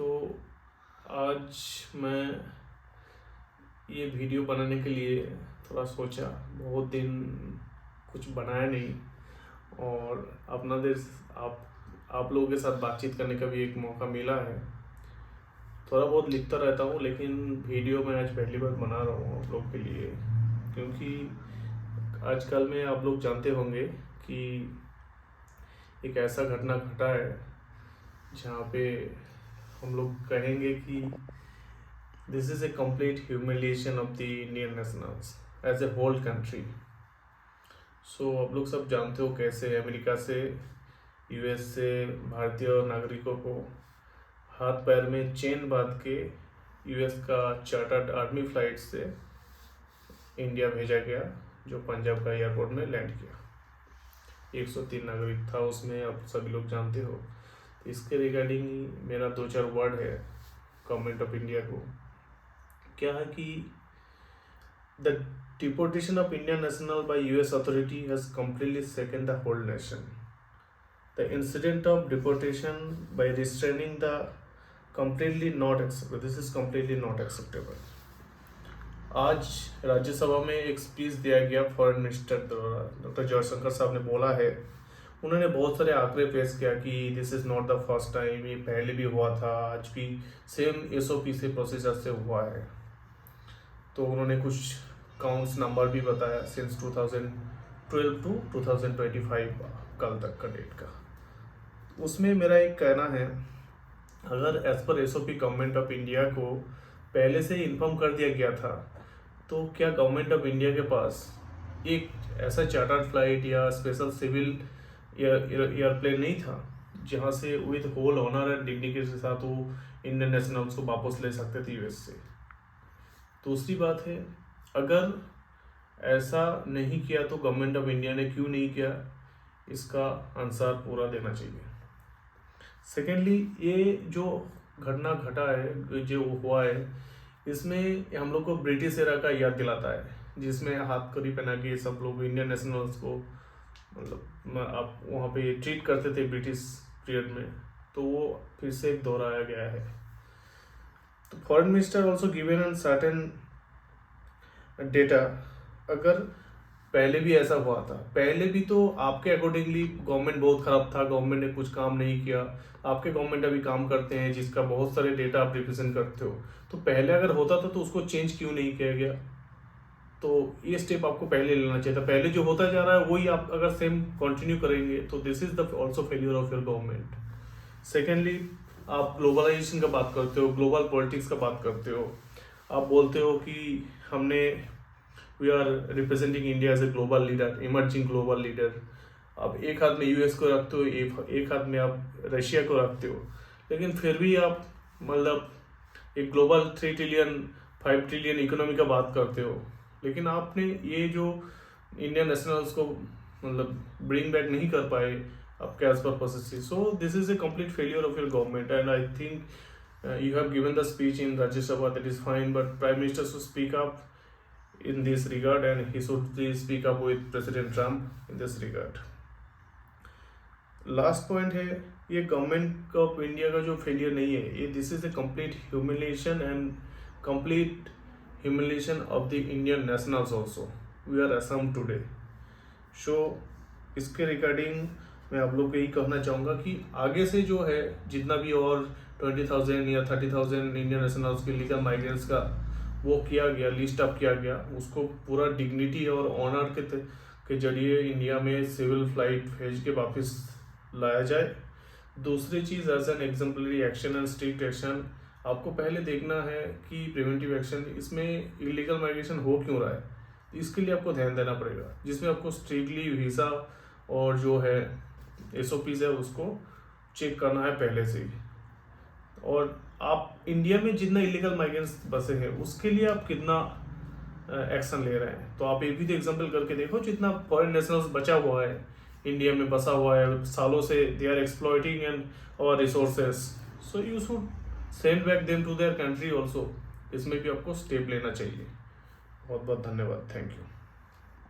तो आज मैं ये वीडियो बनाने के लिए थोड़ा सोचा, बहुत दिन कुछ बनाया नहीं और अपना देश आप लोगों के साथ बातचीत करने का भी एक मौका मिला है। थोड़ा बहुत लिखता रहता हूँ लेकिन वीडियो मैं आज पहली बार बना रहा हूँ आप लोग के लिए, क्योंकि आजकल में आप लोग जानते होंगे कि एक ऐसा घटना घटा है जहाँ पे हम लोग कहेंगे कि this is a complete humiliation of the Indian nationals as a whole country. So आप लोग सब जानते हो कैसे अमेरिका से, यूएस से भारतीय नागरिकों को हाथ पैर में चेन बांध के यूएस का चार्टर्ड आर्मी फ्लाइट से इंडिया भेजा गया, जो पंजाब का एयरपोर्ट में लैंड किया। 103 नागरिक था उसमें, आप सभी लोग जानते हो। इसके रिगार्डिंग मेरा 2-4 वर्ड है गवर्नमेंट ऑफ इंडिया को। क्या है कि the deportation of Indian national by US authority has completely second the whole nation. The incident of deportation by restraining the completely not acceptable. This is completely not acceptable. आज राज्यसभा में एक speech दिया गया foreign minister द्वारा, doctor Jaishankar साहब ने बोला है, उन्होंने बहुत सारे आंकड़े पेश किया कि this is not the first time, ये पहले भी हुआ था, आज भी सेम एसओपी से प्रोसीजर से हुआ है। तो उन्होंने कुछ काउंट्स नंबर भी बताया सिंस 2012 टू 2025 कल तक का डेट का। उसमें मेरा एक कहना है, अगर as per SOP government of India को पहले से इन्फॉर्म कर दिया गया था, तो क्या गवर्नमेंट ऑफ इंडिया के पास एक ऐसा चार्टर्ड फ्लाइट या स्पेशल सिविल एयरप्लेन नहीं था जहां से with whole honour and dignity के साथ वो इंडियन नेशनल्स को वापस ले सकते थे यूएस से? दूसरी बात है, अगर ऐसा नहीं किया तो गवर्नमेंट ऑफ इंडिया ने क्यों नहीं किया, इसका आंसर पूरा देना चाहिए। सेकेंडली, ये जो घटना घटा है, जो हुआ है, इसमें हम लोग को ब्रिटिश एरा का याद दिलाता है, जिसमें हाथ कड़ी पहना के सब लोग इंडियन नेशनल्स को मतलब आप वहाँ पे ट्रीट करते थे ब्रिटिश पीरियड में, तो वो फिर से एक दोहराया गया है। तो foreign minister also given an certain data, अगर पहले भी ऐसा हुआ था, पहले भी तो आपके अकॉर्डिंगली गवर्नमेंट बहुत खराब था, गवर्नमेंट ने कुछ काम नहीं किया, आपके गवर्नमेंट अभी काम करते हैं जिसका बहुत सारे डेटा आप रिप्रेजेंट करते हो, तो पहले अगर होता था तो उसको चेंज क्यों नहीं किया गया? तो ये स्टेप आपको पहले लेना चाहिए था। पहले जो होता जा रहा है वही आप अगर सेम कंटिन्यू करेंगे तो this is the also failure of your government. Secondly, आप ग्लोबलाइजेशन का बात करते हो, ग्लोबल पॉलिटिक्स का बात करते हो, आप बोलते हो कि हमने we are representing India as a global leader, emerging global leader. अब एक हाथ में यूएस को रखते हो, एक हाथ में आप रशिया को रखते हो, लेकिन फिर भी आप मतलब एक ग्लोबल 3 ट्रिलियन 5 ट्रिलियन इकोनॉमी का बात करते हो, लेकिन आपने ये जो इंडियन नेशनल्स को मतलब ब्रिंग बैक नहीं कर पाए आपके एज पर policy. So this is a complete failure of your government and I think you have given the speech in Rajya Sabha, that is fine, but Prime Minister should speak up in this regard and he should speak up with President Trump in this regard. Last point है, ये government of India का जो failure नहीं है, ये this is a complete humiliation and complete humiliation of the Indian nationals also. We are Assam today. So इसके regarding मैं आप लोग को यही कहना चाहूँगा कि आगे से जो है जितना भी और 20,000 या 30,000 इंडियन नेशनल्स के लीगल माइग्रेंट्स का वो किया गया, लिस्ट अप किया गया, उसको पूरा डिग्निटी और ऑनर के जरिए इंडिया में सिविल फ्लाइट भेज के वापस लाया जाए। दूसरी चीज़, as an exemplary action and strict action, आपको पहले देखना है कि प्रिवेंटिव एक्शन, इसमें इलीगल माइग्रेशन हो क्यों रहा है, इसके लिए आपको ध्यान देना पड़ेगा, जिसमें आपको स्ट्रिक्टली वीज़ा और जो है एसओपीज है उसको चेक करना है पहले से ही। और आप इंडिया में जितना इलीगल माइग्रेंट्स बसे हैं उसके लिए आप कितना एक्शन ले रहे हैं, तो आप ये भी तो एग्जाम्पल करके देखो, जितना फॉरेन नेशनल्स बचा हुआ है इंडिया में बसा हुआ है सालों से, दे आर एक्सप्लॉइटिंग एंड और resources, so you should send back them to their country also. इसमें भी आपको स्टेप लेना चाहिए। बहुत बहुत धन्यवाद, थैंक यू।